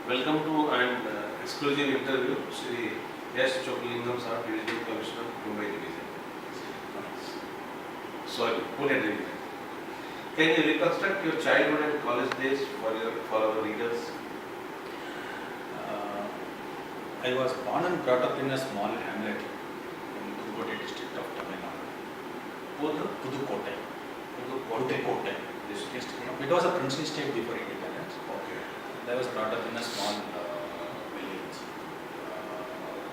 Welcome to an exclusive interview, Shri S. Chokulingam Sir, Divisional Commissioner, Mumbai Division. Sorry, Pune Division. Can you reconstruct your childhood and college days for our readers? I was born and brought up in a small hamlet in Pudukkottai district of Tamil Nadu. Pudukkottai. Pudukkottai district. It was a princely state before independence. Okay. I was brought up in a small village.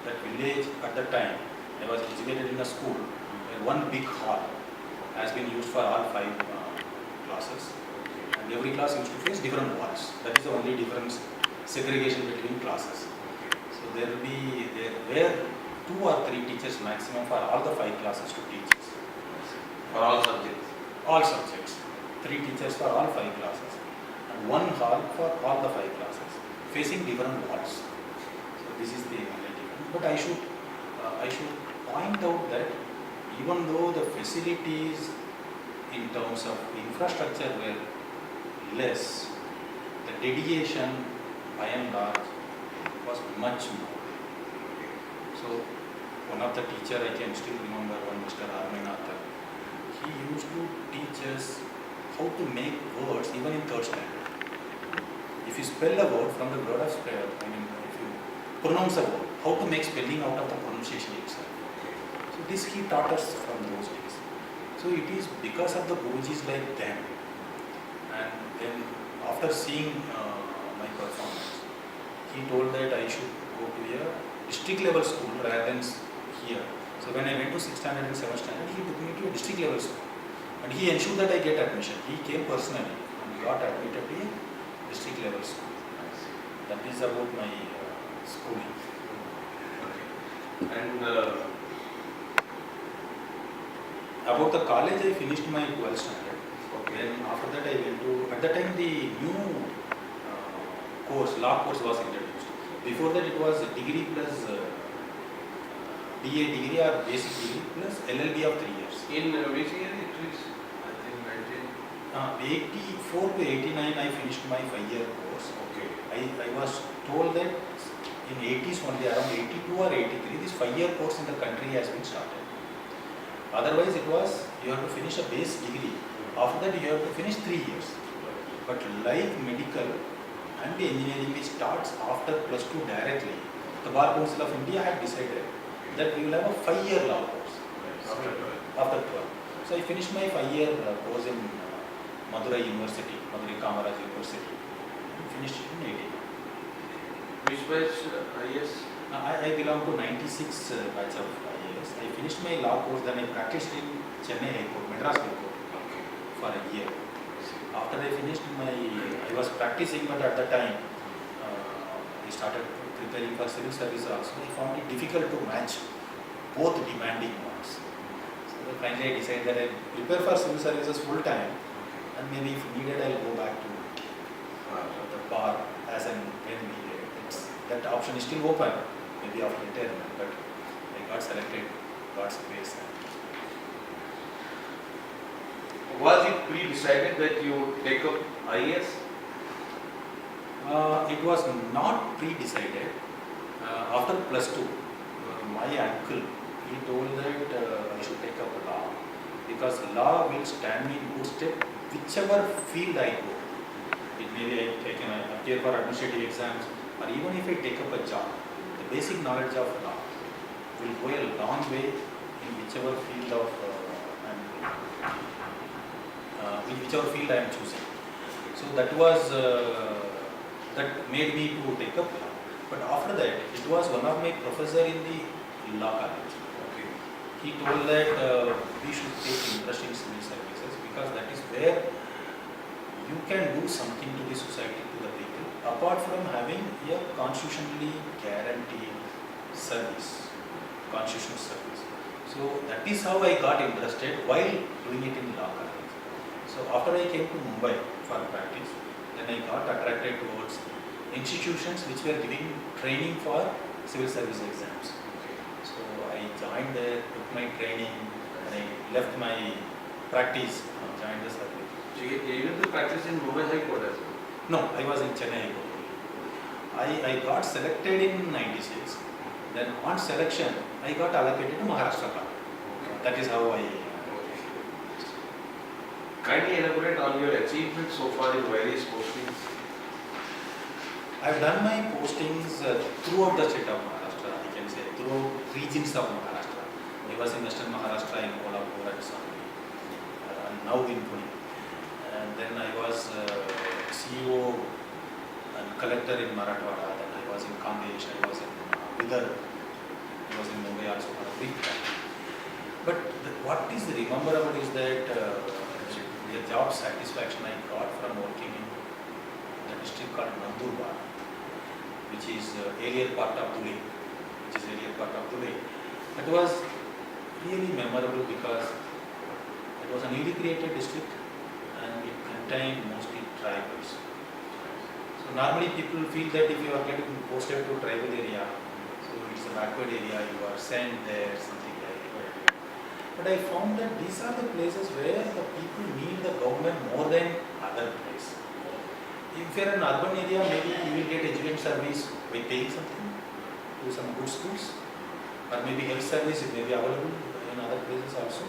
That village at the time, I was educated in a school where one big hall has been used for all 5 classes. And every class used to face different walls. That is the only difference, segregation between classes. So there were 2 or 3 teachers maximum for all the 5 classes to teach us. For all subjects? All subjects. 3 teachers for all 5 classes. And 1 hall for all the 5 classes, facing different walls. So this is the only difference. But I should point out that even though the facilities in terms of infrastructure were less, the dedication by and large was much more. So one of the teacher I can still remember, one Mr. Arminathan, he used to teach us how to make words even in 3rd standard. If you spell a word from the word of spell, if you pronounce a word, how to make spelling out of the pronunciation itself. So this he taught us from those days. So it is because of the Gurujis like them, and then after seeing my performance, he told that I should go to a district level school rather than here. So when I went to 6th standard and 7th standard, he took me to a district level school. And he ensured that I get admission. He came personally and got admitted to a district level school. That is about my schooling. Okay. And about the college, I finished my 12th standard. okay. Then after that I went to, at that time the new course, law course was introduced. Before that it was degree plus BA degree or basic degree plus LLB of 3 years. In which year it is? I think 84 to 89 I finished my 5-year course. Okay. I was told that in 80s only, around 82 or 83, this 5-year course in the country has been started. Otherwise it was, you have to finish a base degree. After that you have to finish 3 years. But like medical and the engineering which starts after +2 directly, the Bar Council of India had decided that we will have a 5-year law course. After 12. So I finished my 5-year course in Madurai University, Madurai Kamaraj University, and finished it in 89. Which batch IS? I belong to 96 batch of IAS. I finished my law course, then I practiced in Chennai High Court, Madras High Court for a year. After I finished I was practicing, but at the time I started preparing for civil service also. I found it difficult to match both demanding ones. So finally I decided that I prepare for civil services full time, and maybe if needed I'll go back to the bar as and when needed. That option is still open, maybe after retirement, but I got selected, God's grace. Was it pre-decided that you take up IS? It was not pre-decided. After +2, my uncle, he told that I should take up law, because law will stand me in good stead whichever field I go. It may be I can appear for administrative exams, or even if I take up a job, the basic knowledge of law will go a long way in whichever field of I am choosing. So that was that made me to take up law. But after that, it was one of my professor in the law college. Okay. He told that we should take interest in civil services, because that is where you can do something to the society, to the people, apart from having a constitutionally guaranteed service, constitutional service. So that is how I got interested while doing it in law college. So after I came to Mumbai for practice, then I got attracted towards institutions which were giving training for civil service exams. So I joined there, took my training, and I left my practice, joined the service. So you even to practice in Mumbai High Court as well? No, I was in Chennai High Court. I got selected in 96. Then on selection, I got allocated to Maharashtra Cup. That is how I. Kindly elaborate on your achievements so far in various postings. I've done my postings throughout the state of Maharashtra, I can say, throughout regions of Maharashtra. I was in Western Maharashtra in Kolhapur and Sangli, and now in Pune. And then I was CEO and collector in Marathwada, then I was in Kamlesh, I was in Vidar, I was in Mumbai also for a brief time. But what is rememberable is that the job satisfaction I got from working in the district called Nandurbar, which is earlier part of Dhule, It was really memorable because it was a newly created district and it contained mostly tribals. So normally people feel that if you are getting posted to tribal area, so it's a backward area, you are sent there, something like that. But I found that these are the places where the people need the government more than other places. If you are in an urban area, maybe you will get education service by paying something to some good schools, or maybe health service it may be available in other places also.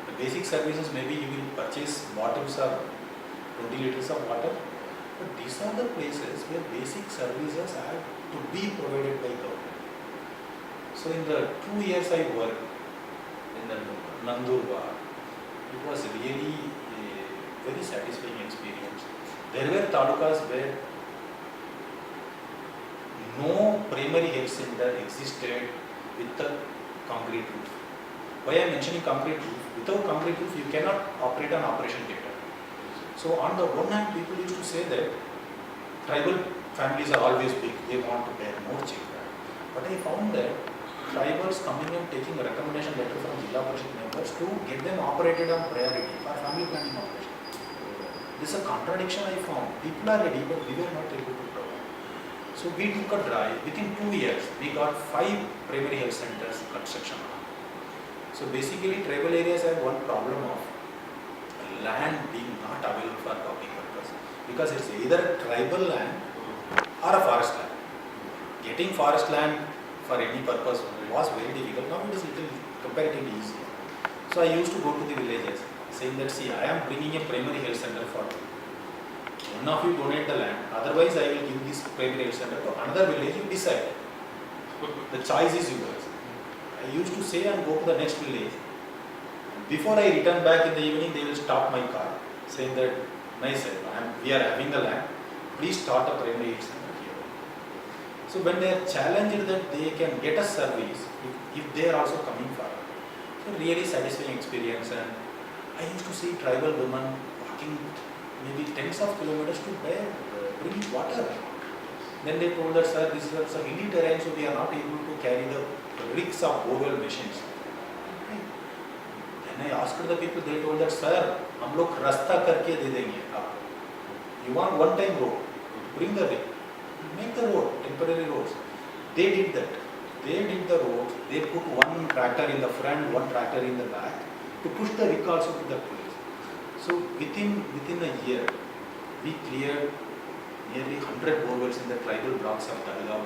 The basic services, maybe you will purchase bottles of 20 liters of water, but these are the places where basic services have to be provided by government. So in the 2 years I worked in the Nandurbar, it was really a very satisfying experience. There were talukas where no primary health center existed with a concrete roof. Why I am mentioning concrete roof? Without concrete roof, you cannot operate an operation theatre. So on the one hand, people used to say that tribal families are always big, they want to bear more children. But I found that tribals coming and taking a recommendation letter from Jilla Parishad members to get them operated on priority for family planning operation. This is a contradiction I found. People are ready, but we were not able to provide. So we took a drive. Within 2 years, we got 5 primary health centers construction. So basically, tribal areas have one problem of land being not available for public purpose, because it's either tribal land or a forest land. Getting forest land for any purpose was very difficult. Now it is little comparatively easier. So I used to go to the villages saying that, see, I am bringing a primary health center for you. One of you donate the land, otherwise I will give this primary health center to another village, you decide. The choice is yours. I used to say and go to the next village. Before I return back in the evening, they will stop my car, saying that, nice sir, we are having the land, please start a primary health center here. So when they are challenged that they can get a service, if they are also coming for it. So really satisfying experience. And I used to see tribal women walking maybe tens of kilometers to bring water. Then they told us, sir, this is a hilly terrain, so we are not able to carry the rigs of borewell machines. Then I asked the people, they told that, sir, हम लोग रास्ता करके दे देंगे आपको. You want one-time road, bring the rig, make the road, temporary roads. They did that. They did the roads. They put one tractor in the front, one tractor in the back to push the rig also to that place. So within a year, we cleared nearly 100 borewells in the tribal blocks of Dalgaon.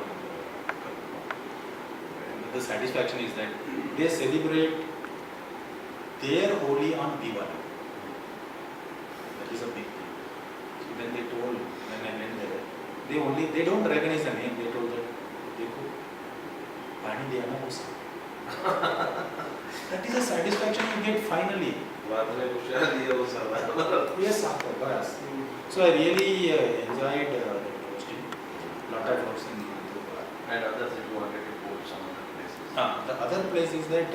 The satisfaction is that they celebrate their Holi on Diwali. That is a big thing. So then they told, when I went there, they don't recognize the name. They told that, देखो, पानी दिया ना उसे. That is a satisfaction you get finally. Yes, of course. So I really enjoyed hosting. Lot of works in Nandurbar. And others, if you wanted to quote some other places. The other place is that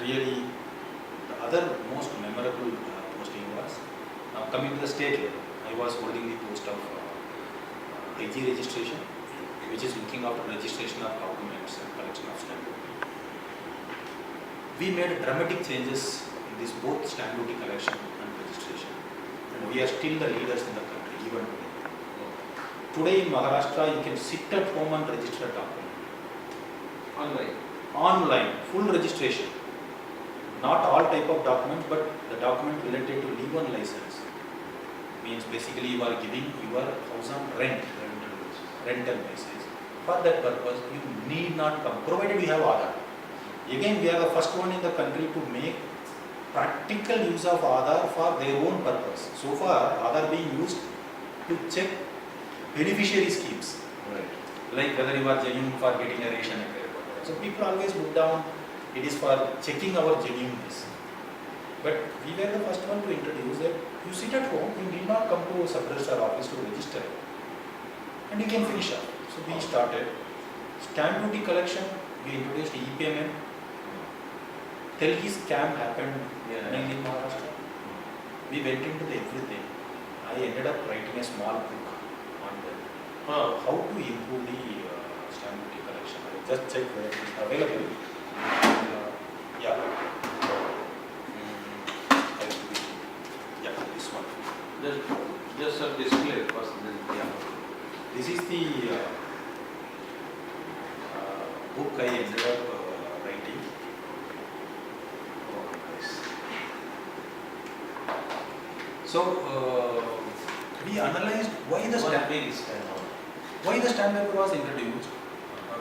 really the other most memorable posting was coming to the state level. I was holding the post of IG registration, which is looking after registration of documents and collection of stamp duty. We made dramatic changes in this both stamp duty collection and registration, and we are still the leaders in the country even today. Today in Maharashtra, you can sit at home and register a document. Online, full registration. Not all type of documents, but the document related to Leave-On license. means basically you are giving your house on rental basis. For that purpose, you need not come, provided you have Aadhaar. Again, we are the first one in the country to make practical use of Aadhaar for their own purpose. So far, Aadhaar being used to check beneficiary schemes, Right. like whether you are genuine for getting a ration at airport. So people always look down, it is for checking our genuineness. But we were the first one to introduce that you sit at home, you need not come to a sub-registrar office to register, and you can finish up. So we started stamp duty collection, we introduced e-payment. Telgi scam happened mainly in Maharashtra. We went into everything. I ended up writing a small book on that. How to improve the stamp duty collection. I will just check where it is available. Yeah. Yeah, this one. Just a display first, then This is the book I ended up writing. Oh, nice. So we analyzed why the stamp paper was introduced.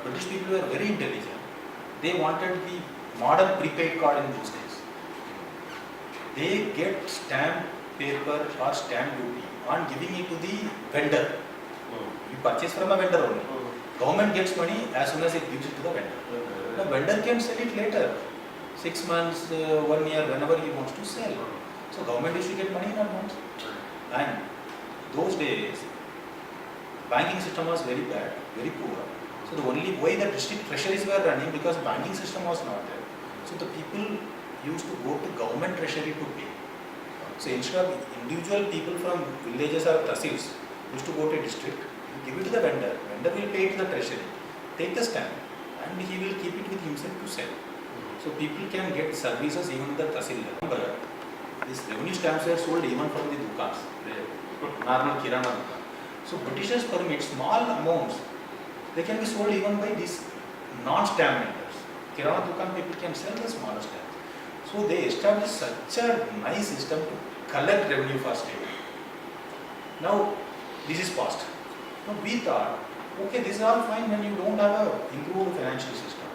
British people were very intelligent. They wanted the modern prepaid card in those days. They get stamp paper or stamp duty on giving it to the vendor. You purchase from a vendor only. Government gets money as soon as it gives it to the vendor. The vendor can sell it later, 6 months, 1 year, whenever he wants to sell. So government used to get money in advance. And those days, banking system was very bad, very poor. So the only way the district treasuries were running, because banking system was not there. So the people used to go to government treasury to pay. So instead of individual people from villages or tahsils used to go to a district, give it to the vendor. Vendor will pay it to the treasury, take the stamp, and he will keep it with himself to sell. So people can get services even in the tahsil level. These revenue stamps were sold even from the dukans, normal kirana dukan. So Britishers permit small amounts. They can be sold even by these non-stamp vendors. Kirana dukan people can sell the smaller stamps. So they established such a nice system to collect revenue for state. Now this is past. Now we thought, okay, this is all fine when you don't have a improved financial system.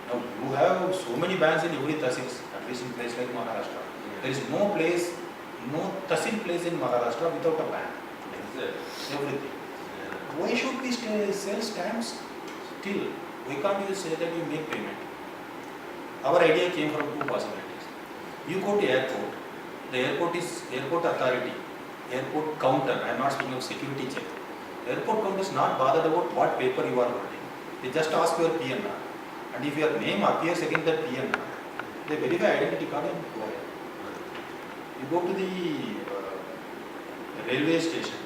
Now you have so many banks in every tahsil, at least in place like Maharashtra. There is no place, no tahsil place in Maharashtra without a bank. Everything. Why should we sell stamps still? Why can't you say that you make payment? Our idea came from two possibilities. You go to airport, the airport is airport authority, airport counter. I am not speaking of security check. Airport counter is not bothered about what paper you are holding. They just ask your PNR, and if your name appears against that PNR, they verify identity card and go ahead. You go to the railway station,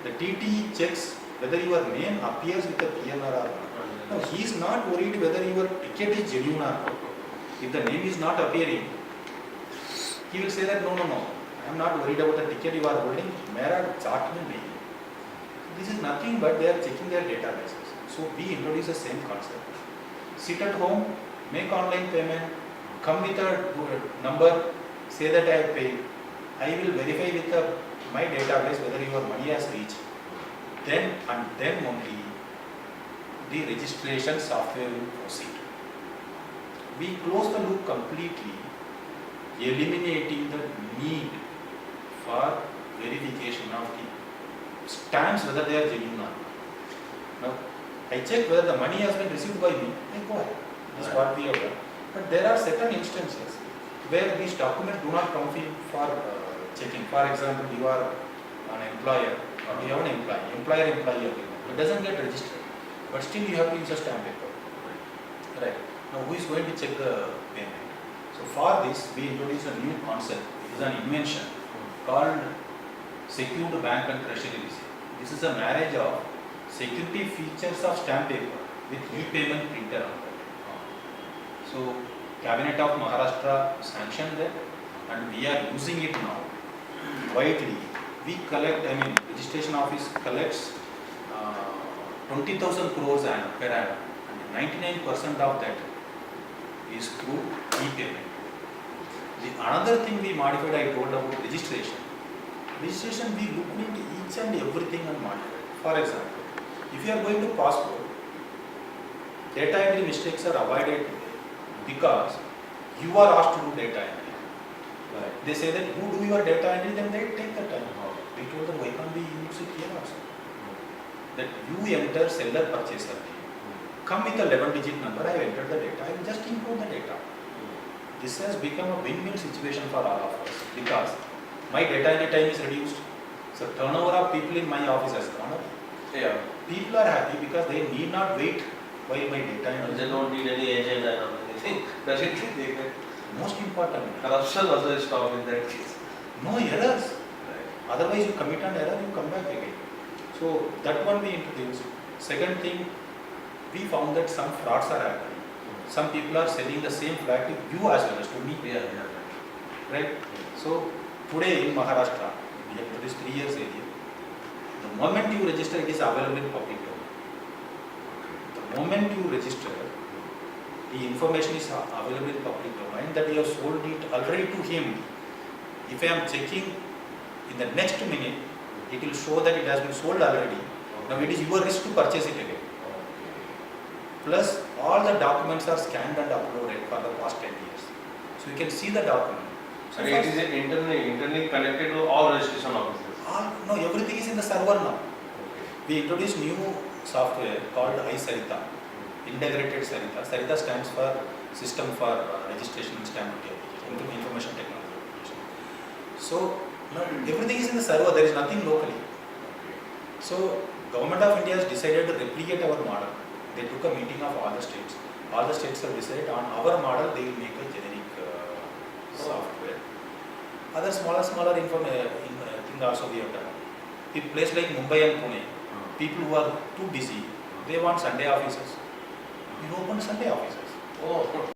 the TT checks whether your name appears with the PNR or not. No, he is not worried whether your ticket is genuine or not. If the name is not appearing, he will say that no, I am not worried about the ticket you are holding. Mera chart mein nahi. This is nothing but they are checking their databases. So we introduce the same concept. Sit at home, make online payment, come with a number, say that I have paid. I will verify with my database whether your money has reached. Then and then only the registration software will proceed. We close the loop completely, eliminating the need for verification of the stamps whether they are genuine or not. Now, I check whether the money has been received by me, I go ahead. This is what we have done. But there are certain instances where these documents do not come for checking. For example, you are an employer, or you have an employer-employee agreement. It doesn't get registered, but still you have to use a stamp paper. Right. Now, who is going to check the payment? So for this, we introduce a new concept. It is an invention called secured bank and treasury receipt. This is a marriage of security features of stamp paper with e-payment printer on that. So Cabinet of Maharashtra sanctioned that, and we are using it now widely. We collect, registration office collects 20,000 crores per annum, and 99% of that is through e-payment. The another thing we modified, I told about registration. registration we look into each and everything and modify. For example, if you are going to passport, data entry mistakes are avoided because you are asked to do data entry. Right. They say that you do your data entry, then they take the time. We told them, why can't we use it here also? That you enter seller purchaser name. Come with a 11-digit number, I have entered the data, I will just include the data. This has become a win-win situation for all of us because my data entry time is reduced. So turnover of people in my office has gone up. Yeah. People are happy because they need not wait while my data And entry. they don't need any agent or anything. Definitely they can. Most important, Corruption also is stopped in that case. no errors. Right. Otherwise you commit an error, you come back again. So that one we introduced. Second thing, we found that some frauds are happening. Some people are selling the same flag to you as well as to me. Yeah, yeah. Right? So today in Maharashtra, we have introduced 3 years area. The moment you register, it is available in public domain. The moment you register, the information is available in public domain that you have sold it already to him. If I am checking in the next minute, it will show that it has been sold already. Now it is your risk to purchase it again. Plus all the documents are scanned and uploaded for the past 10 years. So you can see the document. So And it is internally connected to all registration offices. no, everything is in the server now. Okay. We introduced new software called iSarita, integrated Sarita. Sarita stands for System for Registration and Stamp Duty Application, Information Technology Application. So now everything is in the server, there is nothing locally. So Government of India has decided to replicate our model. They took a meeting of all the states. All the states have decided on our model they will make a generic software. Other smaller thing also we have done. In place like Mumbai and Pune, people who are too busy, they want Sunday offices. We opened Sunday offices. Oh,